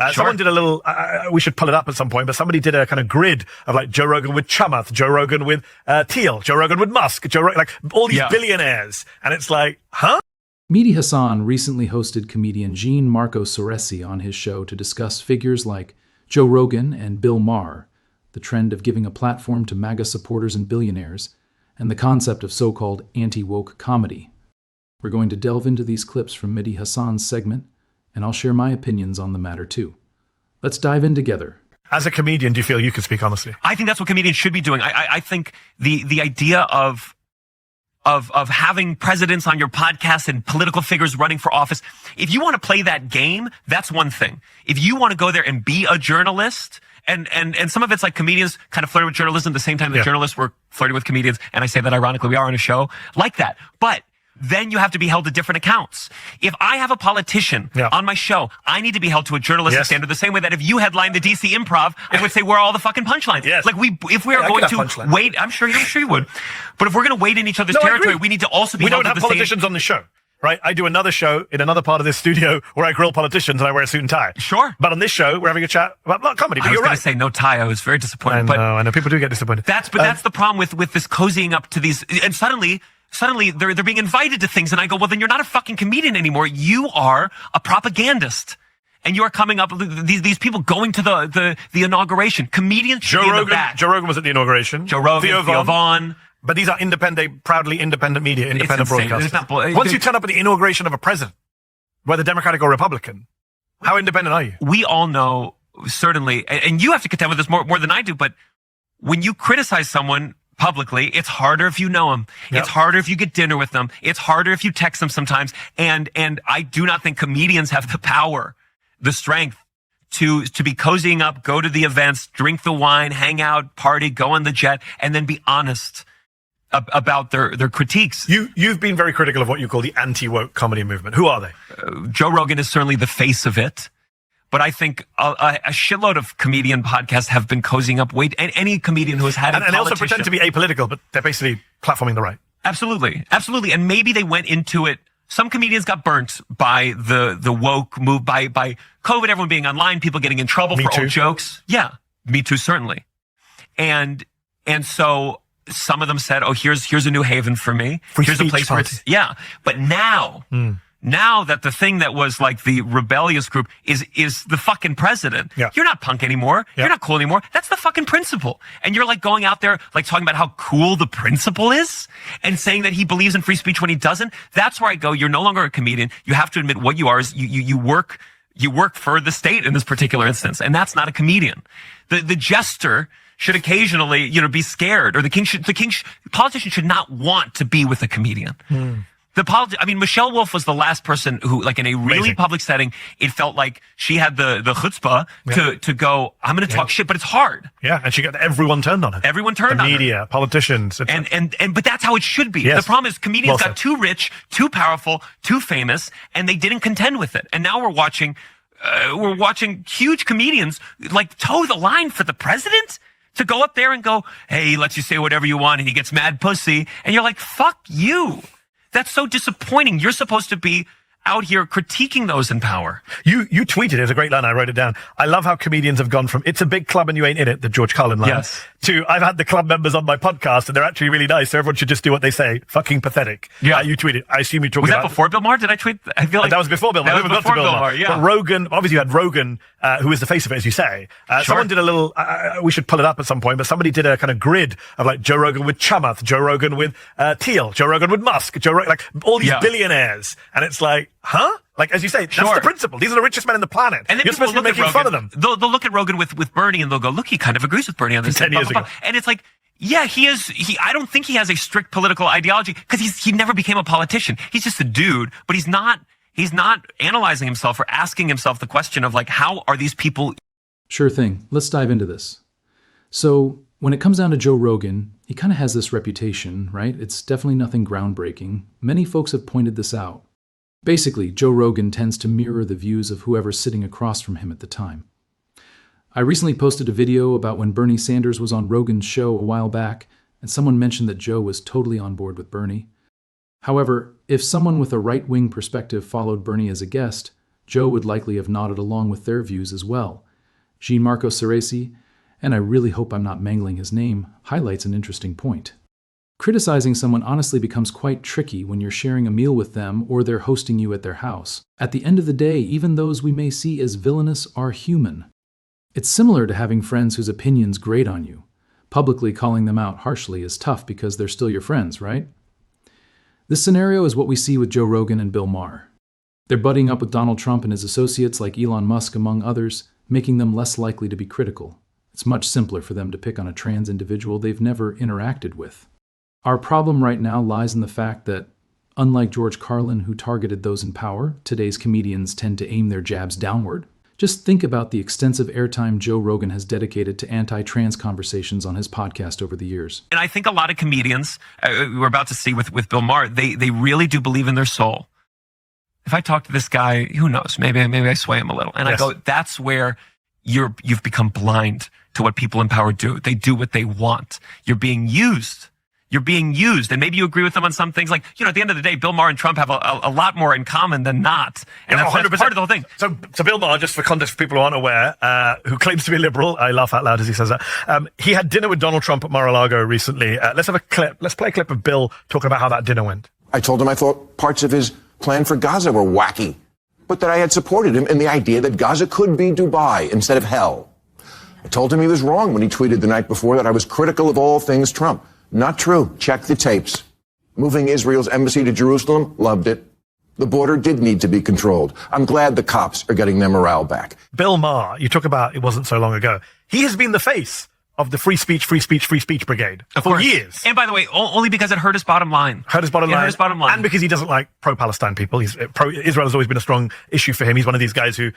Sure. Someone did a little, we should pull it up at some point, but somebody did a kind of grid of like Joe Rogan with Chamath, Joe Rogan with Thiel, Joe Rogan with Musk, like all these billionaires. And it's like, huh? Mehdi Hasan recently hosted comedian Gianmarco Soresi on his show to discuss figures like Joe Rogan and Bill Maher, the trend of giving a platform to MAGA supporters and billionaires, and the concept of so-called anti-woke comedy. We're going to delve into these clips from Mehdi Hasan's segment, and I'll share my opinions on the matter too. Let's dive in together. As a comedian, do you feel you can speak honestly? I think that's what comedians should be doing. I think the idea of having presidents on your podcast and political figures running for office, if you want to play that game, that's one thing. If you want to go there and be a journalist, and some of it's like comedians kind of flirting with journalism at the same time that journalists were flirting with comedians, and I say that ironically, we are on a show like that. But then you have to be held to different accounts. If I have a politician on my show, I need to be held to a journalistic standard the same way that if you headline the DC Improv, I would say, where are all the fucking punchlines? Like if we are going to wait, I'm sure you would. But if we're going to wait in each other's territory, we need to also be held to the same. We don't have politicians on the show, right? I do another show in another part of this studio where I grill politicians and I wear a suit and tie. Sure. But on this show, we're having a chat about comedy. But I was you're going right. to say no tie. I was very disappointed. I know. People do get disappointed. That's the problem with this cozying up to these, and suddenly they're being invited to things, and I go, well, then you're not a fucking comedian anymore. You are a propagandist, and you are coming up with these people going to the inauguration. Comedians should be in the back. Joe Rogan was at the inauguration. Joe Rogan, Theo Von. But these are proudly independent media, independent broadcasters. Once you turn up at the inauguration of a president, whether Democratic or Republican, how independent are you? We all know, certainly, and you have to contend with this more than I do, but when you criticize someone publicly, it's harder if you know them. It's harder if you get dinner with them. It's harder if you text them sometimes. And I do not think comedians have the power, the strength to be cozying up, go to the events, drink the wine, hang out, party, go on the jet, and then be honest about their critiques. You've been very critical of what you call the anti-woke comedy movement. Who are they? Joe Rogan is certainly the face of it. But I think a shitload of comedian podcasts have been cozying up. Any comedian who has had and they also pretend to be apolitical, but they're basically platforming the right. Absolutely. And maybe they went into it. Some comedians got burnt by the woke move, by COVID, everyone being online, people getting in trouble for old jokes. Yeah, me too, certainly. And so some of them said, "Oh, here's a new haven for me. Here's a place where it's But now." Now that the thing that was like the rebellious group is the fucking president, you're not punk anymore. You're not cool anymore. That's the fucking principle. And you're like going out there, like talking about how cool the principle is and saying that he believes in free speech when he doesn't. That's where I go. You're no longer a comedian. You have to admit what you are is you work for the state in this particular instance. And that's not a comedian. The jester should occasionally, be scared, or politician should not want to be with a comedian. Michelle Wolf was the last person who, like in a really public setting, it felt like she had the chutzpah to go, I'm going to talk shit, but it's hard. Yeah, and she got everyone turned on her. Everyone turned on her. The media, politicians. But that's how it should be. Yes. The problem is comedians got too rich, too powerful, too famous, and they didn't contend with it. And now we're watching huge comedians like toe the line for the president to go up there and go, hey, he lets you say whatever you want and he gets mad pussy. And you're like, fuck you. That's so disappointing. You're supposed to be out here critiquing those in power. You tweeted, it was a great line, I wrote it down. I love how comedians have gone from, it's a big club and you ain't in it, the George Carlin line, to, I've had the club members on my podcast and they're actually really nice, so everyone should just do what they say. Fucking pathetic. You tweeted, I assume you talked about... Was that before Bill Maher? Did I tweet? I feel like... That was before Bill Maher. That was before Bill Maher, But Rogan, obviously you had Rogan, who is the face of it, as you say. Someone did a little, we should pull it up at some point, but somebody did a kind of grid of like Joe Rogan with Chamath, Joe Rogan with Thiel, Joe Rogan with Musk, like all these billionaires. And it's like, huh? Like, as you say, that's the principle. These are the richest men in the planet. And then you're supposed to be making fun of them. They'll look at Rogan with Bernie and they'll go, look, he kind of agrees with Bernie on this. 10 years ago. And it's like, yeah, I don't think he has a strict political ideology because he never became a politician. He's just a dude, but he's not analyzing himself or asking himself the question of like, how are these people? Sure thing. Let's dive into this. So when it comes down to Joe Rogan, he kind of has this reputation, right? It's definitely nothing groundbreaking. Many folks have pointed this out. Basically, Joe Rogan tends to mirror the views of whoever's sitting across from him at the time. I recently posted a video about when Bernie Sanders was on Rogan's show a while back, and someone mentioned that Joe was totally on board with Bernie. However, if someone with a right-wing perspective followed Bernie as a guest, Joe would likely have nodded along with their views as well. Gianmarco Soresi, and I really hope I'm not mangling his name, highlights an interesting point. Criticizing someone honestly becomes quite tricky when you're sharing a meal with them or they're hosting you at their house. At the end of the day, even those we may see as villainous are human. It's similar to having friends whose opinions grate on you. Publicly calling them out harshly is tough because they're still your friends, right? This scenario is what we see with Joe Rogan and Bill Maher. They're buddying up with Donald Trump and his associates like Elon Musk, among others, making them less likely to be critical. It's much simpler for them to pick on a trans individual they've never interacted with. Our problem right now lies in the fact that, unlike George Carlin, who targeted those in power, today's comedians tend to aim their jabs downward. Just think about the extensive airtime Joe Rogan has dedicated to anti-trans conversations on his podcast over the years. And I think a lot of comedians, we're about to see with Bill Maher, they really do believe in their soul. If I talk to this guy, who knows, maybe I sway him a little. And yes. I go, that's where you've become blind to what people in power do. They do what they want. You're being used. You're being used, and maybe you agree with them on some things. Like, at the end of the day, Bill Maher and Trump have a lot more in common than not. And that's part of the whole thing. So Bill Maher, just for context for people who aren't aware, who claims to be liberal, I laugh out loud as he says that, he had dinner with Donald Trump at Mar-a-Lago recently. Let's have a clip. Let's play a clip of Bill talking about how that dinner went. I told him I thought parts of his plan for Gaza were wacky, but that I had supported him in the idea that Gaza could be Dubai instead of hell. I told him he was wrong when he tweeted the night before that I was critical of all things Trump. Not true. Check the tapes. Moving Israel's embassy to Jerusalem, loved it. The border did need to be controlled. I'm glad the cops are getting their morale back. Bill Maher, you talk about it wasn't so long ago. He has been the face of the free speech brigade for years. And by the way, only because it hurt his bottom line. Hurt his bottom line. And because he doesn't like pro-Palestine people. Israel has always been a strong issue for him. He's one of these guys who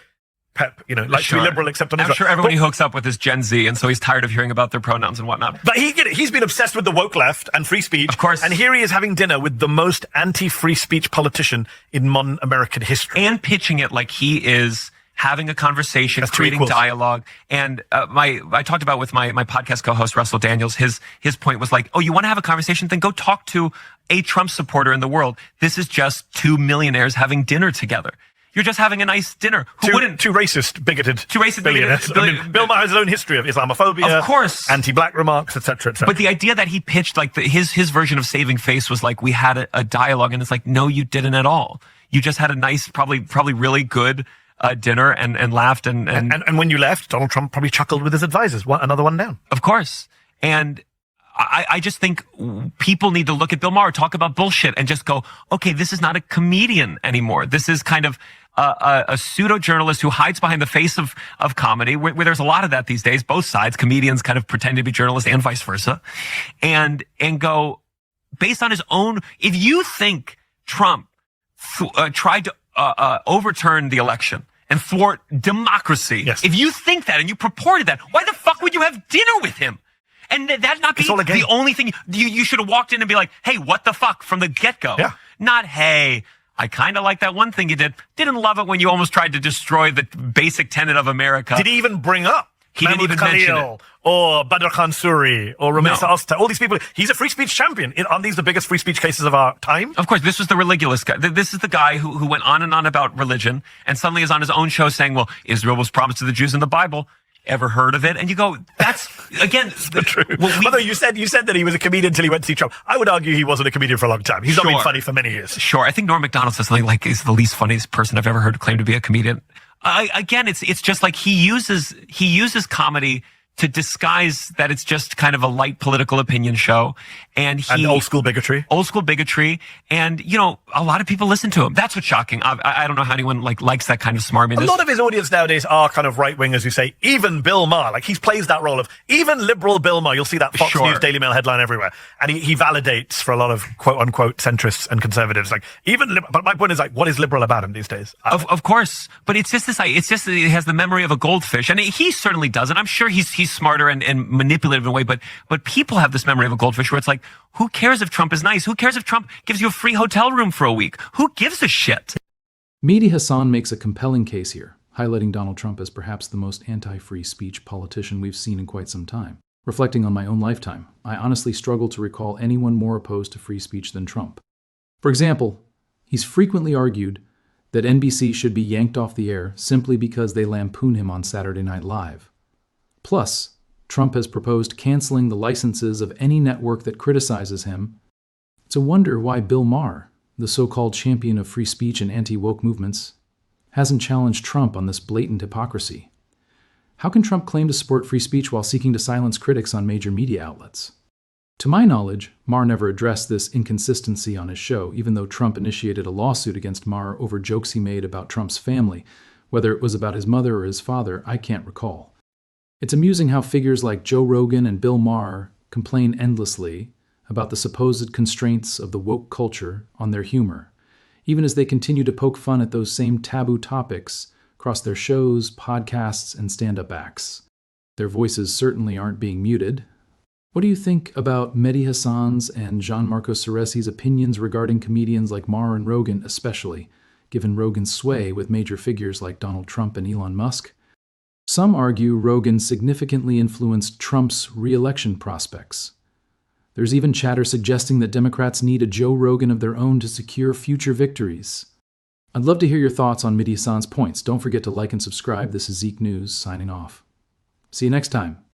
likes to be liberal except on Israel. I'm sure everyone he hooks up with is Gen Z, and so he's tired of hearing about their pronouns and whatnot. But he's been obsessed with the woke left and free speech. Of course. And here he is having dinner with the most anti-free speech politician in modern American history. And pitching it like he is having a conversation, creating dialogue. And I talked about with my podcast co-host, Russell Daniels, his point was like, oh, you want to have a conversation? Then go talk to a Trump supporter in the world. This is just two millionaires having dinner together. You're just having a nice dinner. Two racist, bigoted billionaires. Bill Maher has his own history of Islamophobia, of course, anti-black remarks, etc., etc. But the idea that he pitched, like his version of saving face, was like we had a dialogue, and it's like, no, you didn't at all. You just had a nice, probably really good dinner and laughed and when you left, Donald Trump probably chuckled with his advisors. Another one down. Of course, and. I just think people need to look at Bill Maher, talk about bullshit, and just go, okay, this is not a comedian anymore. This is kind of a pseudo-journalist who hides behind the face of comedy, where there's a lot of that these days, both sides. Comedians kind of pretend to be journalists and vice versa. And go, based on his own, if you think Trump tried to overturn the election and thwart democracy, yes. If you think that and you purported that, why the fuck would you have dinner with him? And that not be the only thing. You should have walked in and be like, hey, what the fuck, from the get-go. Yeah. Not, hey, I kind of like that one thing you did. Didn't love it when you almost tried to destroy the basic tenet of America. Did he even bring up He didn't even mention it. Or Badr Khan Suri or Ramesa Osta, all these people. He's a free speech champion. Aren't these the biggest free speech cases of our time? Of course, this was the religious guy. This is the guy who went on and on about religion and suddenly is on his own show saying, well, Israel was promised to the Jews in the Bible. Ever heard of it? And you go, that's, again, true. Although you said that he was a comedian until he went to see Trump. I would argue he wasn't a comedian for a long time. He's not been funny for many years. Sure. I think Norm Macdonald says something like he's the least funniest person I've ever heard claim to be a comedian. Again, it's just like he uses comedy to disguise that it's just kind of a light political opinion show. And old school bigotry. And, a lot of people listen to him. That's what's shocking. I don't know how anyone likes that kind of smarminess. A lot of his audience nowadays are kind of right-wingers who say, even Bill Maher, like he plays that role of, even liberal Bill Maher, you'll see that Fox News Daily Mail headline everywhere. And he validates for a lot of quote-unquote centrists and conservatives. But my point is, what is liberal about him these days? Of course. But it's just that he has the memory of a goldfish. And he certainly doesn't. I'm sure he's smarter and manipulative in a way, but people have this memory of a goldfish where it's like, who cares if Trump is nice? Who cares if Trump gives you a free hotel room for a week? Who gives a shit? Mehdi Hasan makes a compelling case here, highlighting Donald Trump as perhaps the most anti-free speech politician we've seen in quite some time. Reflecting on my own lifetime, I honestly struggle to recall anyone more opposed to free speech than Trump. For example, he's frequently argued that NBC should be yanked off the air simply because they lampoon him on Saturday Night Live. Plus, Trump has proposed canceling the licenses of any network that criticizes him. It's a wonder why Bill Maher, the so-called champion of free speech and anti-woke movements, hasn't challenged Trump on this blatant hypocrisy. How can Trump claim to support free speech while seeking to silence critics on major media outlets? To my knowledge, Maher never addressed this inconsistency on his show, even though Trump initiated a lawsuit against Maher over jokes he made about Trump's family. Whether it was about his mother or his father, I can't recall. It's amusing how figures like Joe Rogan and Bill Maher complain endlessly about the supposed constraints of the woke culture on their humor, even as they continue to poke fun at those same taboo topics across their shows, podcasts, and stand-up acts. Their voices certainly aren't being muted. What do you think about Mehdi Hasan's and Gianmarco Soresi's opinions regarding comedians like Maher and Rogan, especially, given Rogan's sway with major figures like Donald Trump and Elon Musk? Some argue Rogan significantly influenced Trump's re-election prospects. There's even chatter suggesting that Democrats need a Joe Rogan of their own to secure future victories. I'd love to hear your thoughts on Mehdi Hasan's points. Don't forget to like and subscribe. This is Zeke News, signing off. See you next time.